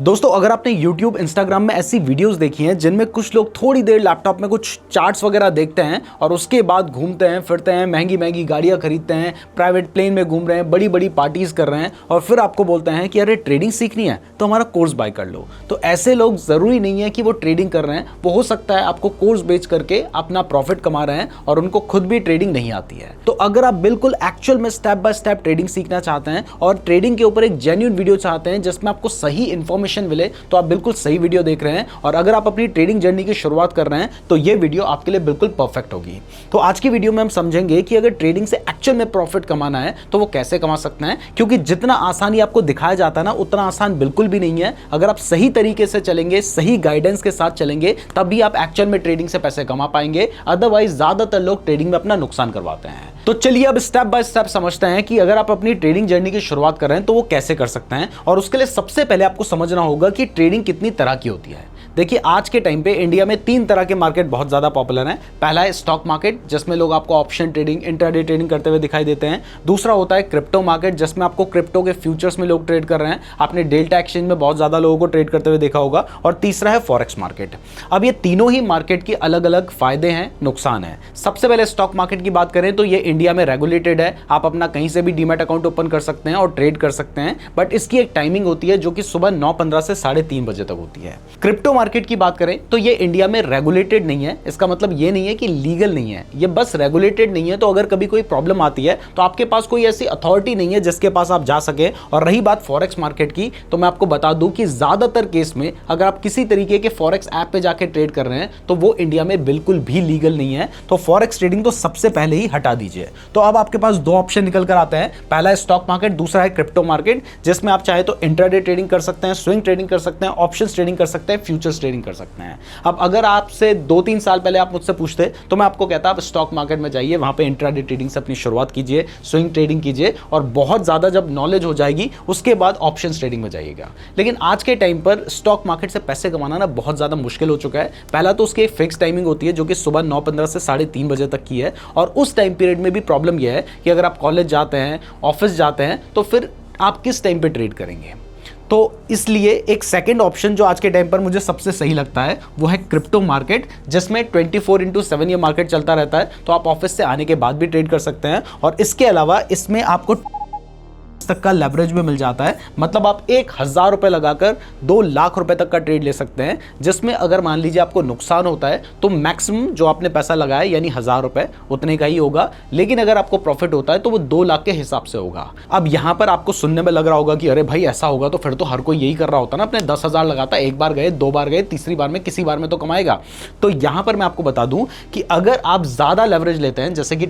दोस्तों अगर आपने YouTube, Instagram में ऐसी वीडियोस देखी हैं जिनमें कुछ लोग थोड़ी देर लैपटॉप में कुछ चार्ट्स वगैरह देखते हैं और उसके बाद घूमते हैं फिरते हैं, महंगी महंगी गाड़ियां खरीदते हैं, प्राइवेट प्लेन में घूम रहे हैं, बड़ी बड़ी पार्टीज कर रहे हैं और फिर आपको बोलते हैं कि अरे ट्रेडिंग सीखनी है तो हमारा कोर्स बाय कर लो। तो ऐसे लोग जरूरी नहीं है कि वो ट्रेडिंग कर रहे हैं, वो हो सकता है आपको कोर्स बेच करके अपना प्रॉफिट कमा रहे हैं और उनको खुद भी ट्रेडिंग नहीं आती है। तो अगर आप बिल्कुल एक्चुअल में स्टेप बाय स्टेप ट्रेडिंग सीखना चाहते हैं और ट्रेडिंग के ऊपर एक जेन्युइन वीडियो चाहते हैं जिसमें आपको सही इंफॉर्मेशन मिले, तो आप बिल्कुल सही वीडियो देख रहे हैं। और अगर आप अपनी ट्रेडिंग जर्नी की शुरुआत कर रहे हैं तो ये वीडियो आपके लिए बिल्कुल परफेक्ट होगी। तो आज की वीडियो में हम समझेंगे कि अगर ट्रेडिंग से एक्चुअल में प्रॉफिट कमाना है तो वो कैसे कमा सकते हैं, क्योंकि जितना आसानी आपको दिखाया जाता है ना उतना आसान बिल्कुल भी नहीं है। अगर आप सही तरीके से चलेंगे, सही गाइडेंस के साथ चलेंगे, तभी आप एक्चुअल में ट्रेडिंग से पैसे कमा पाएंगे। अदरवाइज ज्यादातर लोग ट्रेडिंग में अपना नुकसान करवाते हैं। तो चलिए अब स्टेप बाय स्टेप समझते हैं कि अगर आप अपनी ट्रेडिंग जर्नी की शुरुआत कर रहे हैं तो वो कैसे कर सकते हैं। और उसके लिए सबसे पहले आपको समझना होगा कि ट्रेडिंग कितनी तरह की होती है। देखिए आज के टाइम पे इंडिया में 3 तरह के मार्केट बहुत ज्यादा पॉपुलर हैं। पहला है स्टॉक मार्केट, जिसमें लोग आपको ऑप्शन ट्रेडिंग, इंट्राडे ट्रेडिंग करते हुए दिखाई देते हैं। दूसरा होता है क्रिप्टो मार्केट, जिसमें आपको क्रिप्टो के फ्यूचर्स में लोग ट्रेड कर रहे हैं। आपने डेल्टा एक्सचेंज में बहुत ज्यादा लोगों को ट्रेड करते हुए देखा होगा। और तीसरा है फॉरेक्स मार्केट। अब ये तीनों ही मार्केट की अलग अलग फायदे हैं, नुकसान है। सबसे पहले स्टॉक मार्केट की बात करें तो ये इंडिया में रेगुलेटेड है। आप अपना कहीं से भी डीमैट अकाउंट ओपन कर सकते हैं और ट्रेड कर सकते हैं, बट इसकी एक टाइमिंग होती है जो कि सुबह 9:15 से 3:30 बजे तक होती है। क्रिप्टो मार्केट की बात करें तो ये इंडिया में रेगुलेटेड नहीं है। इसका मतलब ये नहीं है कि लीगल नहीं है, ये बस रेगुलेटेड नहीं है। तो अगर कभी कोई प्रॉब्लम आती है तो आपके पास कोई ऐसी अथॉरिटी नहीं है जिसके पास आप जा सके। और रही बात फॉरेक्स मार्केट की, तो मैं आपको बता दूं कि ज्यादातर केस में अगर आप किसी तरीके के फॉरेक्स ऐप पे जाके ट्रेड कर रहे हैं तो वो इंडिया में बिल्कुल भी लीगल नहीं है। तो फॉरेक्स ट्रेडिंग तो सबसे पहले ही हटा दीजिए। तो अब आपके पास 2 ऑप्शन निकल कर आते हैं। पहला है स्टॉक मार्केट, दूसरा है क्रिप्टो मार्केट, जिसमें आप चाहे तो इंट्राडे ट्रेडिंग कर सकते हैं, स्विंग ट्रेडिंग कर सकते हैं, ऑप्शंस ट्रेडिंग कर सकते हैं, फ्यूचर्स ट्रेडिंग कर सकते हैं। अब अगर आपसे 2-3 साल पहले आप मुझसे पूछते तो मैं आपको कहता आप स्टॉक मार्केट में जाइए, वहां पे इंट्राडे ट्रेडिंग से अपनी शुरुआत कीजिए, स्विंग ट्रेडिंग कीजिए और बहुत ज्यादा जब नॉलेज हो जाएगी उसके बाद ऑप्शंस ट्रेडिंग में जाइएगा। लेकिन आज के टाइम पर स्टॉक मार्केट से पैसे कमाना ना बहुत ज्यादा मुश्किल हो चुका है। पहला तो उसकी एक फिक्स टाइमिंग होती है जो कि सुबह 9:15 से 3:30 बजे तक की है। और उस टाइम पीरियड में भी प्रॉब्लम यह है कि अगर आप कॉलेज जाते हैं, ऑफिस जाते हैं, तो फिर आप किस टाइम पे ट्रेड करेंगे। तो इसलिए एक सेकंड ऑप्शन जो आज के टाइम पर मुझे सबसे सही लगता है वो है क्रिप्टो मार्केट, जिसमें 24/7 ये मार्केट चलता रहता है। तो आप ऑफिस से आने के बाद भी ट्रेड कर सकते हैं। और इसके अलावा इसमें आपको तक का लेवरेज भी मिल जाता है। मतलब आप 1000 रुपए लगाकर 2 लाख रुपए तक का ट्रेड ले सकते हैं, जिसमें अगर मान लीजिए आपको नुकसान होता है तो मैक्सिमम जो आपने पैसा लगाया यानी 1000 रुपए उतने का ही होगा। लेकिन अगर आपको प्रॉफिट होता है तो वो 2 लाख के हिसाब से होगा। अब यहां पर आपको सुनने में लग रहा होगा कि अरे भाई ऐसा होगा तो फिर तो हर कोई यही कर रहा होता ना, अपने 10,000 लगाता, एक बार गए, 2 बार गए, तीसरी बार में किसी बार में तो कमाएगा। तो यहां पर मैं आपको बता दूं कि अगर आप ज्यादा लेवरेज लेते हैं जैसे कि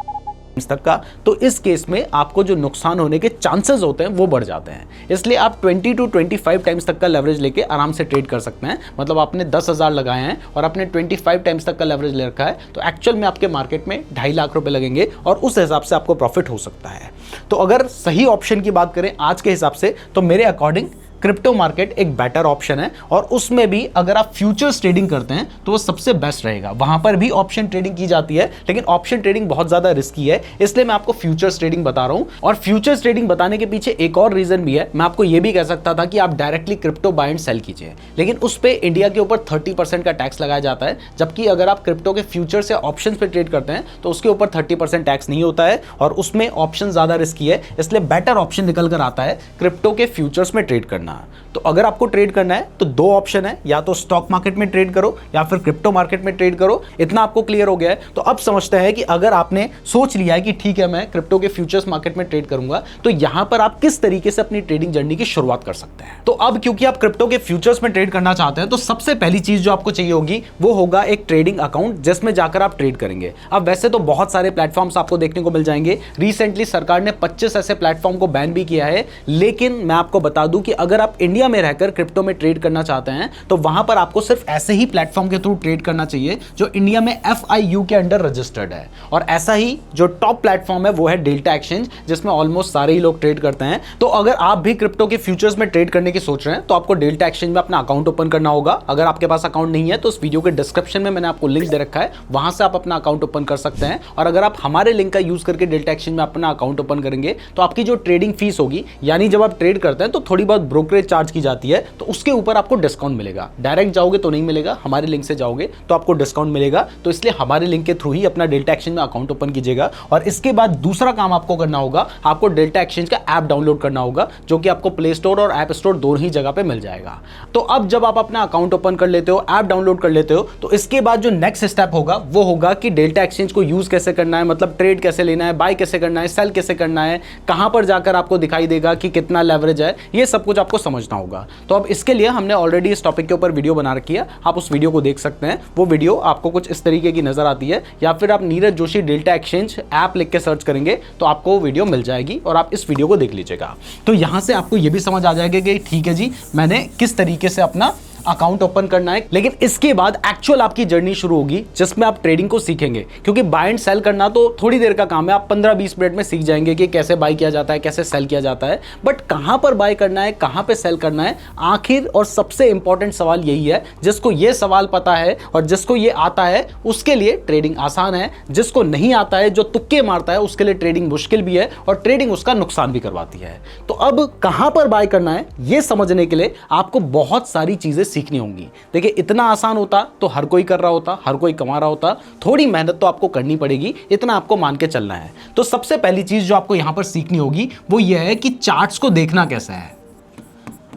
तक का, तो इस केस में आपको जो नुकसान होने के चांसेस होते हैं वो बढ़ जाते हैं। इसलिए आप 20 to 25 टाइम्स तक का लेवरेज लेके आराम से ट्रेड कर सकते हैं। मतलब आपने 10,000 लगाए हैं और आपने 25 टाइम्स तक का लेवरेज ले रखा है, तो एक्चुअल में आपके मार्केट में 2.5 लाख रुपए लगेंगे और उस हिसाब से आपको प्रॉफिट हो सकता है। तो अगर सही ऑप्शन की बात करें आज के हिसाब से तो मेरे अकॉर्डिंग क्रिप्टो मार्केट एक बेटर ऑप्शन है। और उसमें भी अगर आप फ्यूचर्स ट्रेडिंग करते हैं तो वो सबसे बेस्ट रहेगा। वहां पर भी ऑप्शन ट्रेडिंग की जाती है, लेकिन ऑप्शन ट्रेडिंग बहुत ज्यादा रिस्की है, इसलिए मैं आपको फ्यूचर्स ट्रेडिंग बता रहा हूं। और फ्यूचर्स ट्रेडिंग बताने के पीछे एक और रीजन भी है। मैं आपको यह भी कह सकता था कि आप directly crypto buy and sell कीजिए, लेकिन उस पर इंडिया के ऊपर 30% का टैक्स लगाया जाता है। जबकि अगर आप क्रिप्टो के फ्यूचर्स या ऑप्शन पे ट्रेड करते हैं तो उसके ऊपर 30% टैक्स नहीं होता है और उसमें ऑप्शन ज्यादा रिस्की है। इसलिए बेटर ऑप्शन निकल कर आता है क्रिप्टो के फ्यूचर्स में ट्रेड करना। तो अगर आपको ट्रेड करना है तो 2 ऑप्शन है, या तो स्टॉक मार्केट में ट्रेड करो या फिर क्रिप्टो मार्केट में ट्रेड करो। इतना आपको क्लियर हो गया है। तो अब समझते हैं कि अगर आपने सोच लिया है कि ठीक है मैं क्रिप्टो के फ्यूचर्स मार्केट में ट्रेड करूंगा, तो यहां पर आप किस तरीके से अपनी ट्रेडिंग जर्नी की शुरुआत कर सकते हैं। तो अब क्योंकि आप क्रिप्टो के फ्यूचर्स में ट्रेड करना चाहते हैं तो सबसे पहली चीज जो आपको चाहिए होगी वो होगा एक ट्रेडिंग अकाउंट, जिसमें जाकर आप ट्रेड करेंगे। अब वैसे तो बहुत सारे प्लेटफॉर्म्स आपको देखने को मिल जाएंगे। रिसेंटली सरकार ने 25 ऐसे प्लेटफॉर्म को बैन भी किया है। लेकिन मैं आपको बता दूं कि अगर आप इंडिया में रहकर क्रिप्टो में ट्रेड करना चाहते हैं तो वहां पर आपको सिर्फ ऐसे ही प्लेटफॉर्म के थ्रू ट्रेड करना चाहिए जो इंडिया में FIU के अंडर रजिस्टर्ड है। और ऐसा ही जो टॉप प्लेटफॉर्म है वो है डेल्टा एक्सचेंज, जिसमें ऑलमोस्ट सारे ही लोग ट्रेड करते हैं। तो अगर आप भी क्रिप्टो के फ्यूचर्स में ट्रेड करने की सोच रहे हैं तो आपको डेल्टा एक्सचेंज में अपना अकाउंट ओपन करना होगा। अगर आपके पास अकाउंट नहीं है तो इस वीडियो के डिस्क्रिप्शन में मैंने आपको लिंक दे रखा है, वहां से आप अपना अकाउंट ओपन कर सकते हैं। और अगर आप हमारे लिंक का यूज करके डेल्टा एक्सचेंज में अपना अकाउंट ओपन करेंगे तो आपकी जो ट्रेडिंग फीस होगी, यानी जब आप ट्रेड करते हैं तो थोड़ी बहुत ब्रोकरेज चार्ज की जाती है तो उसके ऊपर आपको डिस्काउंट मिलेगा। डायरेक्ट जाओगे तो नहीं मिलेगा, हमारे लिंक से जाओगे तो आपको डिस्काउंट मिलेगा। तो इसलिए हमारे लिंक के थ्रू ही अपना डेल्टा एक्सचेंज में अकाउंट ओपन कीजिएगा। और इसके बाद दूसरा काम आपको करना होगा, आपको डेल्टा एक्सचेंज का ऐप डाउनलोड करना होगा, जो कि आपको प्ले स्टोर और ऐप स्टोर दोनों ही जगह पे मिल जाएगा। तो अब जब आप अपना अकाउंट ओपन कर लेते हो, ऐप डाउनलोड कर लेते हो, तो इसके बाद जो नेक्स्ट स्टेप होगा वो होगा कि डेल्टा एक्सचेंज को यूज कैसे करना है, मतलब ट्रेड कैसे लेना है, बाय कैसे करना है, सेल कैसे करना है, कहां पर जाकर आपको दिखाई देगा कि कितना लेवरेज है, ये सब कुछ आपको समझना होगा। तो अब इसके लिए हमने ऑलरेडी इस टॉपिक के ऊपर वीडियो बना रखी है, आप उस वीडियो को देख सकते हैं। वो वीडियो आपको कुछ इस तरीके की नजर आती है, या फिर आप Neeraj Joshi delta exchange app लिख के सर्च करेंगे तो आपको वो वीडियो मिल जाएगी और आप इस वीडियो को देख लीजिएगा। तो यहां से आपको ये भी समझ आ जाएगा कि ठीक है जी, मैंने किस तरीके से अपना अकाउंट ओपन करना है। लेकिन इसके बाद एक्चुअल आपकी जर्नी शुरू होगी, जिसमें आप ट्रेडिंग को सीखेंगे, क्योंकि बाय एंड सेल करना तो थोड़ी देर का काम है, आप 15-20 मिनट में सीख जाएंगे कि कैसे बाय किया जाता है, कैसे सेल किया जाता है। बट कहां पर बाय करना है, कहां पे सेल करना है, आखिर और सबसे इंपॉर्टेंट सवाल यही है। जिसको ये सवाल पता है और जिसको ये आता है उसके लिए ट्रेडिंग आसान है, जिसको नहीं आता है, जो तुक्के मारता है, उसके लिए ट्रेडिंग मुश्किल भी है और ट्रेडिंग उसका नुकसान भी करवाती है। तो अब कहां पर बाय करना है ये समझने के लिए आपको बहुत सारी चीजें सीखनी होंगी। देखिए, इतना आसान होता तो हर कोई कर रहा होता, हर कोई कमा रहा होता। थोड़ी मेहनत तो आपको करनी पड़ेगी, इतना आपको मान के चलना है। तो सबसे पहली चीज जो आपको यहां पर सीखनी होगी वो ये है कि चार्ट्स को देखना कैसे है।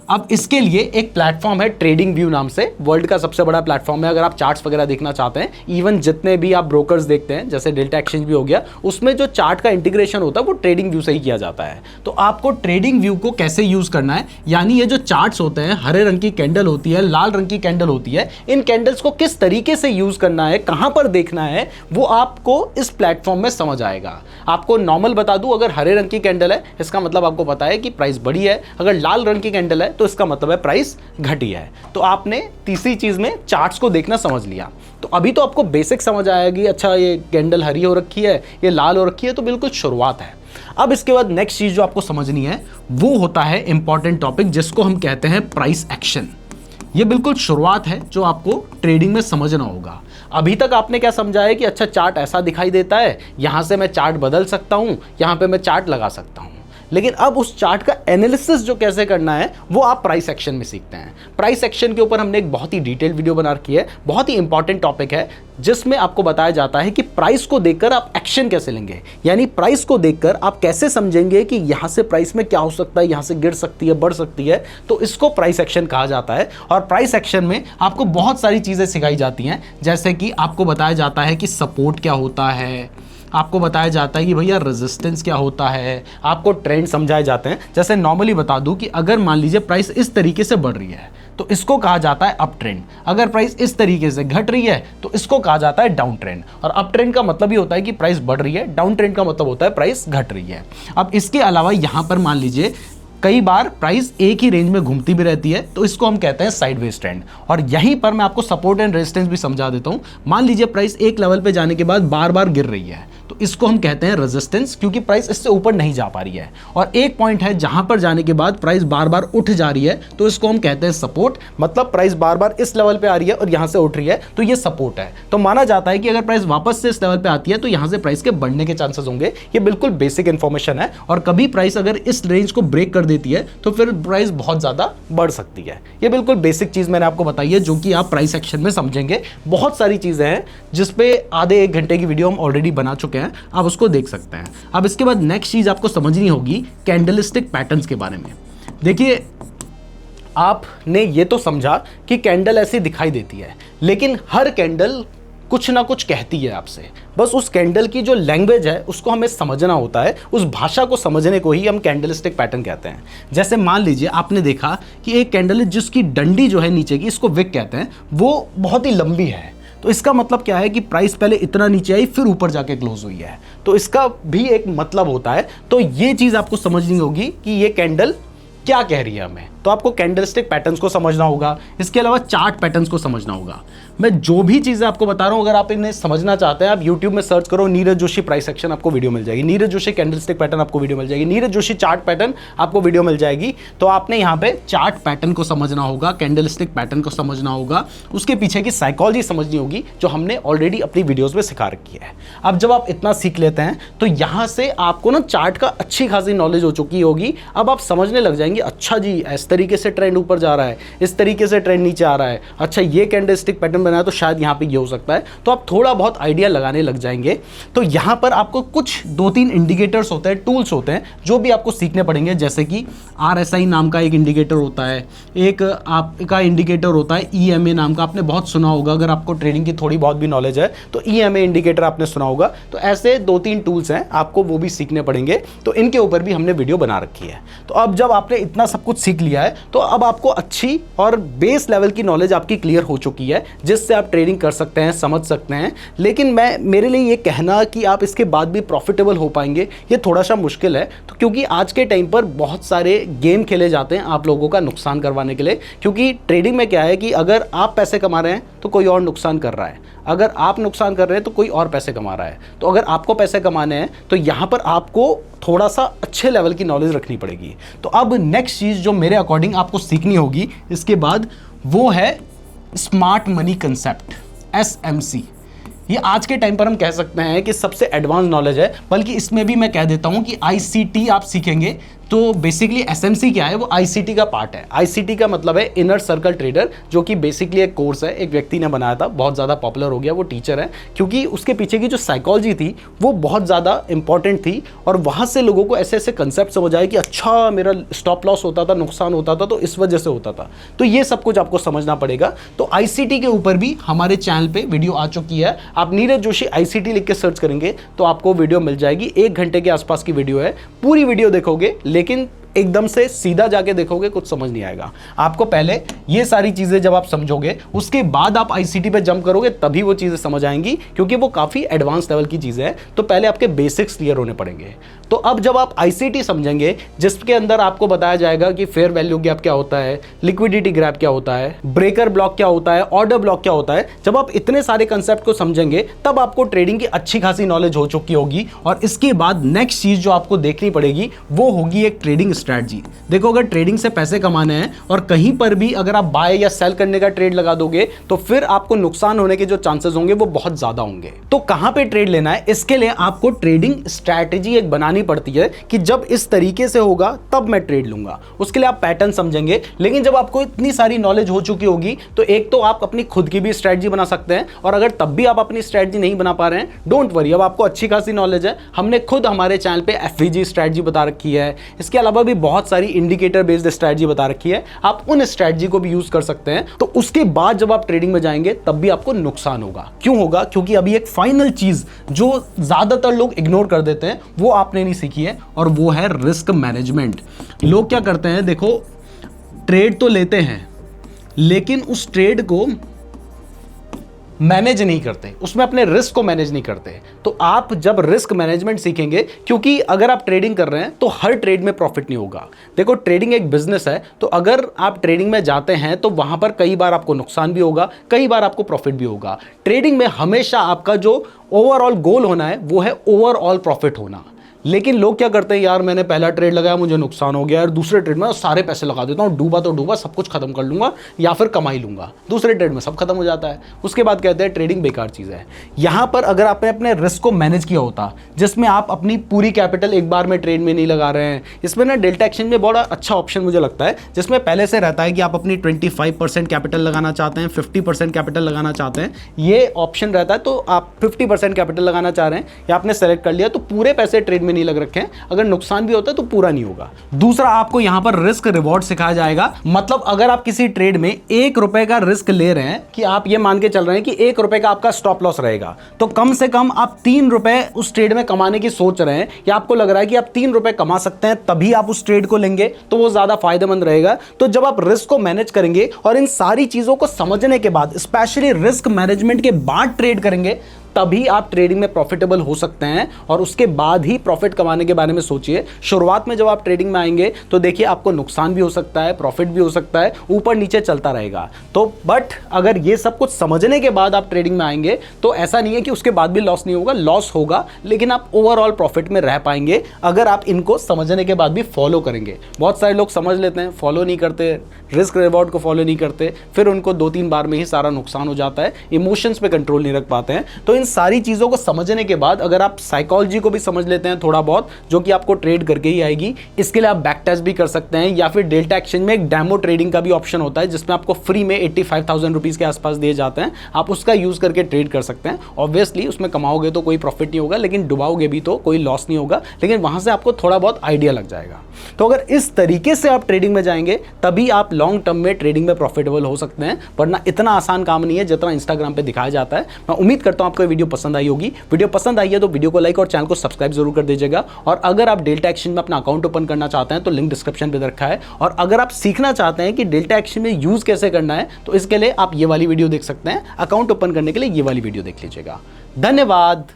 अब इसके लिए एक प्लेटफॉर्म है ट्रेडिंग व्यू नाम से, वर्ल्ड का सबसे बड़ा प्लेटफॉर्म है। अगर आप चार्ट्स वगैरह देखना चाहते हैं, इवन जितने भी आप ब्रोकर्स देखते हैं, जैसे डेल्टा एक्सचेंज भी हो गया, उसमें जो चार्ट का इंटीग्रेशन होता है वो ट्रेडिंग व्यू से ही किया जाता है। तो आपको ट्रेडिंग व्यू को कैसे यूज करना है, यानी ये जो चार्ट्स होते हैं, हरे रंग की कैंडल होती है, लाल रंग की कैंडल होती है, इन कैंडल्स को किस तरीके से यूज करना है, कहां पर देखना है, वो आपको इस प्लेटफॉर्म में समझ आएगा। आपको नॉर्मल बता दूं, अगर हरे रंग की कैंडल है इसका मतलब आपको पता है कि प्राइस बढ़ी है, अगर लाल रंग की कैंडल है तो इसका मतलब है प्राइस घटी है। तो आपने तीसरी चीज में चार्ट्स को देखना समझ लिया। तो अभी तो आपको बेसिक समझ आएगी, अच्छा ये कैंडल हरी हो रखी है, ये लाल हो रखी है, तो बिल्कुल शुरुआत है। अब इसके बाद नेक्स्ट चीज जो आपको समझनी है वो होता है इंपॉर्टेंट टॉपिक, जिसको हम कहते हैं प्राइस एक्शन। ये बिल्कुल शुरुआत है जो आपको ट्रेडिंग में समझना होगा। अभी तक आपने क्या समझा है कि अच्छा चार्ट ऐसा दिखाई देता है, यहां से मैं चार्ट बदल सकता हूं, यहां पे मैं चार्ट लगा सकता हूं। लेकिन अब उस चार्ट का एनालिसिस जो कैसे करना है वो आप प्राइस एक्शन में सीखते हैं। प्राइस एक्शन के ऊपर हमने एक बहुत ही डिटेल्ड वीडियो बना रखी है, बहुत ही इंपॉर्टेंट टॉपिक है, जिसमें आपको बताया जाता है कि प्राइस को देखकर आप एक्शन कैसे लेंगे। यानी प्राइस को देखकर आप कैसे समझेंगे कि यहां से प्राइस में क्या हो सकता है, यहां से गिर सकती है, बढ़ सकती है। तो इसको प्राइस एक्शन कहा जाता है। और प्राइस एक्शन में आपको बहुत सारी चीजें सिखाई जाती हैं, जैसे कि आपको बताया जाता है कि सपोर्ट क्या होता है, आपको बताया जाता है कि भैया रेजिस्टेंस क्या होता है, आपको ट्रेंड समझाए जाते हैं। जैसे नॉर्मली बता दूं कि अगर मान लीजिए प्राइस इस तरीके से बढ़ रही है तो इसको कहा जाता है अप ट्रेंड, अगर प्राइस इस तरीके से घट रही है तो इसको कहा जाता है डाउन ट्रेंड। और अप ट्रेंड का मतलब ही होता है कि प्राइस बढ़ रही है, डाउन ट्रेंड का मतलब होता है प्राइस घट रही है। अब इसके अलावा यहां पर मान लीजिए कई बार प्राइस एक ही रेंज में घूमती भी रहती है, तो इसको हम कहते हैं साइडवेज ट्रेंड। और यहीं पर मैं आपको सपोर्ट एंड रेजिस्टेंस भी समझा देता हूं। मान लीजिए प्राइस एक लेवल पे जाने के बाद बार बार गिर रही है, तो इसको हम कहते हैं रेजिस्टेंस, क्योंकि प्राइस इससे ऊपर नहीं जा पा रही है। और एक पॉइंट है जहां पर जाने के बाद प्राइस बार बार उठ जा रही है, तो इसको हम कहते हैं सपोर्ट। मतलब प्राइस बार बार इस लेवल पे आ रही है और यहां से उठ रही है, तो ये सपोर्ट है। तो माना जाता है कि अगर प्राइस वापस से इस लेवल पे आती है तो यहां से प्राइस के बढ़ने के चांसेस होंगे। ये बिल्कुल बेसिक इंफॉर्मेशन है। और कभी प्राइस अगर इस रेंज को ब्रेक कर देती है तो फिर प्राइस बहुत ज्यादा बढ़ सकती है। ये बिल्कुल बेसिक चीज मैंने आपको बताई है, जो कि आप प्राइस एक्शन में समझेंगे। बहुत सारी चीजें हैं जिसपे आधे एक घंटे की वीडियो हम ऑलरेडी बना चुके हैं, आप उसको देख सकते हैं। अब इसके बाद नेक्स्ट चीज आपको समझनी होगी कैंडलस्टिक पैटर्न्स के बारे में। देखिए, आपने ये तो समझा कि कैंडल ऐसी दिखाई देती है, लेकिन हर कैंडल कुछ ना कुछ कहती है आपसे। बस उस कैंडल की जो लैंग्वेज है उसको हमें समझना होता है, उस भाषा को समझने को ही हम कैंडलस्टिक पैटर्न कहते हैं। जैसे मान लीजिए आपने देखा कि एक कैंडल है जिसकी डंडी जो है नीचे की, इसको विक कहते हैं, वो बहुत ही लंबी है। तो इसका मतलब क्या है कि प्राइस पहले इतना नीचे आई फिर ऊपर जाके क्लोज हुई है, तो इसका भी एक मतलब होता है। तो ये चीज आपको समझनी होगी कि ये कैंडल क्या कह रही है हमें। तो आपको कैंडलस्टिक पैटर्न्स को समझना होगा, इसके अलावा चार्ट पैटर्न्स को समझना होगा। मैं जो भी चीजें आपको बता रहा हूं, अगर आप इन्हें समझना चाहते हैं, आप YouTube में सर्च करो नीरज जोशी प्राइस एक्शन, आपको वीडियो मिल जाएगी। नीरज जोशी कैंडलस्टिक पैटर्न, आपको वीडियो मिल जाएगी। नीरज जोशी चार्ट पैटर्न, आपको वीडियो मिल जाएगी। तो आपने यहाँ पे चार्ट पैटर्न को समझना होगा, कैंडलस्टिक पैटर्न को समझना होगा, उसके पीछे की साइकोलॉजी समझनी होगी, जो हमने ऑलरेडी अपनी वीडियोज में सिखा रखी है। अब जब आप इतना सीख लेते हैं तो यहाँ से आपको ना चार्ट का अच्छी खासी नॉलेज हो चुकी होगी। अब आप समझने लग जाएंगे पाएंगे, अच्छा जी इस तरीके से ट्रेंड ऊपर जा रहा है, इस तरीके से ट्रेंड नीचे आ रहा है, अच्छा ये कैंडलस्टिक पैटर्न बनाया तो शायद यहाँ पे ये हो सकता है, तो आप थोड़ा बहुत आइडिया लगाने लग जाएंगे। तो यहाँ पर आपको कुछ 2-3 इंडिकेटर्स होते हैं, टूल्स होते हैं जो भी आपको सीखने पड़ेंगे, जैसे कि RSI नाम का एक इंडिकेटर होता है, एक आपका इंडिकेटर होता है EMA नाम का, आपने बहुत सुना होगा, अगर आपको ट्रेडिंग की थोड़ी बहुत भी नॉलेज है तो EMA इंडिकेटर आपने सुना होगा। तो ऐसे 2-3 टूल्स हैं, आपको वो भी सीखने पड़ेंगे, तो इनके ऊपर भी हमने वीडियो बना रखी है। तो अब जब आपने इतना सब कुछ सीख लिया है तो अब आपको अच्छी और बेस लेवल की नॉलेज आपकी क्लियर हो चुकी है, जिससे आप ट्रेडिंग कर सकते हैं, समझ सकते हैं। लेकिन मेरे लिए ये कहना कि आप इसके बाद भी प्रॉफिटेबल हो पाएंगे, ये थोड़ा सा मुश्किल है। तो क्योंकि आज के टाइम पर बहुत सारे गेम खेले जाते हैं आप लोगों का नुकसान करवाने के लिए, क्योंकि ट्रेडिंग में क्या है कि अगर आप पैसे कमा रहे हैं तो कोई और नुकसान कर रहा है, अगर आप नुकसान कर रहे हैं तो कोई और पैसे कमा रहा है। तो अगर आपको पैसे कमाने हैं तो यहाँ पर आपको थोड़ा सा अच्छे लेवल की नॉलेज रखनी पड़ेगी। तो अब नेक्स्ट चीज़ जो मेरे अकॉर्डिंग आपको सीखनी होगी इसके बाद, वो है स्मार्ट मनी कंसेप्ट, SMC। ये आज के टाइम पर हम कह सकते हैं कि सबसे एडवांस नॉलेज है, बल्कि इसमें भी मैं कह देता हूं कि ICT आप सीखेंगे तो बेसिकली SMC क्या है, वो ICT का पार्ट है। ICT का मतलब है इनर सर्कल ट्रेडर, जो कि बेसिकली एक कोर्स है, एक व्यक्ति ने बनाया था, बहुत ज़्यादा पॉपुलर हो गया, वो टीचर है, क्योंकि उसके पीछे की जो साइकोलॉजी थी वो बहुत ज़्यादा इंपॉर्टेंट थी, और वहाँ से लोगों को ऐसे ऐसे कंसेप्ट समझ आए कि अच्छा मेरा स्टॉप लॉस होता था, नुकसान होता था, तो इस वजह से होता था। तो ये सब कुछ आपको समझना पड़ेगा। तो ICT के ऊपर भी हमारे चैनल पर वीडियो आ चुकी है, आप नीरज जोशी ICT लिख के सर्च करेंगे तो आपको वीडियो मिल जाएगी, 1 घंटे के आसपास की वीडियो है। पूरी वीडियो देखोगे लेकिन एकदम से सीधा जाके देखोगे कुछ समझ नहीं आएगा। आपको पहले ये सारी चीज़ें जब आप समझोगे उसके बाद आप ICT पे जंप करोगे, तभी वो चीज़ें समझ आएंगी, क्योंकि वो काफ़ी एडवांस लेवल की चीज़ें हैं। तो पहले आपके बेसिक्स क्लियर होने पड़ेंगे। तो अब जब आप ICT समझेंगे, जिसके अंदर आपको बताया जाएगा कि फेयर वैल्यू गैप क्या होता है, लिक्विडिटी गैप क्या होता है, ब्रेकर ब्लॉक क्या होता है, ऑर्डर ब्लॉक क्या होता है, जब आप इतने सारे कंसेप्ट को समझेंगे तब आपको ट्रेडिंग की अच्छी खासी नॉलेज हो चुकी होगी। और इसके बाद नेक्स्ट चीज़ जो आपको देखनी पड़ेगी वो होगी एक ट्रेडिंग स्ट्रैटेजी। देखो, अगर ट्रेडिंग से पैसे कमाने हैं और कहीं पर भी अगर आप बाय या सेल करने का ट्रेड लगा दोगे तो फिर आपको नुकसान होने के जो चांसेस होंगे वो बहुत ज्यादा होंगे। तो कहां पे ट्रेड लेना है, इसके लिए आपको ट्रेडिंग स्ट्रैटेजी एक बनानी पड़ती है कि जब इस तरीके से होगा तब मैं ट्रेड लूंगा। उसके लिए आप पैटर्न समझेंगे। लेकिन जब आपको इतनी सारी नॉलेज हो चुकी होगी तो एक तो आप अपनी खुद की भी स्ट्रैटेजी बना सकते हैं, और अगर तब भी आप अपनी स्ट्रैटेजी नहीं बना पा रहे हैं, डोंट वरी, अब आपको अच्छी खासी नॉलेज है। हमने खुद हमारे चैनल पे FVG स्ट्रैटेजी बता रखी है, इसके अलावा भी बहुत सारी इंडिकेटर बेस्ड स्ट्रैटेजी बता रखी है, आप उन स्ट्रैटेजी को भी यूज कर सकते हैं। तो उसके बाद जब आप ट्रेडिंग में जाएंगे तब भी आपको नुकसान होगा। क्यों होगा? क्योंकि अभी एक फाइनल चीज जो ज्यादातर लोग इग्नोर कर देते हैं वो आपने नहीं सीखी है, और वो है रिस्क मैनेजमेंट। लोग क्या करते हैं, देखो ट्रेड तो लेते हैं लेकिन उस ट्रेड को मैनेज नहीं करते, उसमें अपने रिस्क को मैनेज नहीं करते। तो आप जब रिस्क मैनेजमेंट सीखेंगे, क्योंकि अगर आप ट्रेडिंग कर रहे हैं तो हर ट्रेड में प्रॉफिट नहीं होगा। देखो, ट्रेडिंग एक बिजनेस है, तो अगर आप ट्रेडिंग में जाते हैं तो वहां पर कई बार आपको नुकसान भी होगा, कई बार आपको प्रॉफिट भी होगा। ट्रेडिंग में हमेशा आपका जो ओवरऑल गोल होना है वो है ओवरऑल प्रॉफिट होना। लेकिन लोग क्या करते हैं, यार मैंने पहला ट्रेड लगाया, मुझे नुकसान हो गया, यार दूसरे ट्रेड में सारे पैसे लगा देता हूँ, डूबा तो डूबा, सब कुछ खत्म कर लूंगा या फिर कमाई लूंगा। दूसरे ट्रेड में सब खत्म हो जाता है, उसके बाद कहते हैं ट्रेडिंग बेकार चीज़ है। यहाँ पर अगर आपने अपने रिस्क को मैनेज किया होता, जिसमें आप अपनी पूरी कैपिटल एक बार में ट्रेड में नहीं लगा रहे हैं, इसमें ना डेल्टा एक्सचेंज में बड़ा अच्छा ऑप्शन मुझे लगता है, जिसमें पहले से रहता है कि आप अपनी 25% कैपिटल लगाना चाहते हैं, 50% कैपिटल लगाना चाहते हैं, ये ऑप्शन रहता है। तो आप 50% कैपिटल लगाना चाह रहे हैं या आपने सेलेक्ट कर लिया, तो पूरे पैसे ट्रेड में नहीं लग रखे हैं, अगर नुकसान भी होता है तो पूरा नहीं होगा। दूसरा, आपको यहां पर रिस्क रिवॉर्ड सिखाया जाएगा। मतलब अगर आप किसी ट्रेड में 1 रुपए का रिस्क ले रहे हैं, कि आप ये मान के चल रहे हैं कि 1 रुपए का आपका स्टॉप लॉस रहेगा, तो कम से कम आप 3 रुपए उस ट्रेड में कमाने की सोच रहे हैं, या आपको लग रहा है कि आप 3 रुपए कमा सकते हैं, तभी आप उस ट्रेड को लेंगे, तो वो ज्यादा फायदेमंद रहेगा। तो जब आप रिस्क को मैनेज करेंगे और इन सारी चीजों को समझने के बाद, स्पेशली रिस्क मैनेजमेंट के बाद ट्रेड करेंगे, तभी आप ट्रेडिंग में प्रॉफिटेबल हो सकते हैं, और उसके बाद ही प्रॉफिट कमाने के बारे में सोचिए। शुरुआत में जब आप ट्रेडिंग में आएंगे तो देखिए आपको नुकसान भी हो सकता है, प्रॉफिट भी हो सकता है, ऊपर नीचे चलता रहेगा। तो बट अगर ये सब कुछ समझने के बाद आप ट्रेडिंग में आएंगे तो ऐसा नहीं है कि उसके बाद भी लॉस नहीं होगा, लॉस होगा, लेकिन आप ओवरऑल प्रॉफिट में रह पाएंगे अगर आप इनको समझने के बाद भी फॉलो करेंगे। बहुत सारे लोग समझ लेते हैं, फॉलो नहीं करते, रिस्क रिवॉर्ड को फॉलो नहीं करते, फिर उनको 2-3 बार में ही सारा नुकसान हो जाता है, इमोशंस पे कंट्रोल नहीं रख पाते हैं। तो इन सारी चीज़ों को समझने के बाद अगर आप साइकोलॉजी को भी समझ लेते हैं थोड़ा बहुत, जो कि आपको ट्रेड करके ही आएगी, इसके लिए आप बैक टेस्ट भी कर सकते हैं, या फिर डेल्टा एक्सचेंज में एक डेमो ट्रेडिंग का भी ऑप्शन होता है जिसमें आपको फ्री में 85,000 रुपीज़ के आसपास दिए जाते हैं। आप उसका यूज़ करके ट्रेड कर सकते हैं। ऑब्वियसली उसमें कमाओगे तो कोई प्रॉफिट नहीं होगा, लेकिन डुबाओगे भी तो कोई लॉस नहीं होगा, लेकिन वहाँ से आपको थोड़ा बहुत आइडिया लग जाएगा। तो अगर इस तरीके से आप ट्रेडिंग में जाएंगे तभी आप लॉन्ग टर्म में ट्रेडिंग में प्रॉफिटेबल हो सकते हैं, वरना इतना आसान काम नहीं है जितना इंस्टाग्राम पे दिखाया जाता है। मैं उम्मीद करता हूं आपको वीडियो पसंद आई होगी। वीडियो पसंद आई है तो वीडियो को लाइक और चैनल को सब्सक्राइब जरूर कर दीजिएगा। और अगर आप डेल्टा एक्सचेंज में अपना अकाउंट ओपन करना चाहते हैं तो लिंक डिस्क्रिप्शन पे रखा है। और अगर आप सीखना चाहते हैं कि डेल्टा एक्सचेंज में यूज कैसे करना है तो इसके लिए आप ये वाली वीडियो देख सकते हैं। अकाउंट ओपन करने के लिए ये वाली वीडियो देख लीजिएगा। धन्यवाद।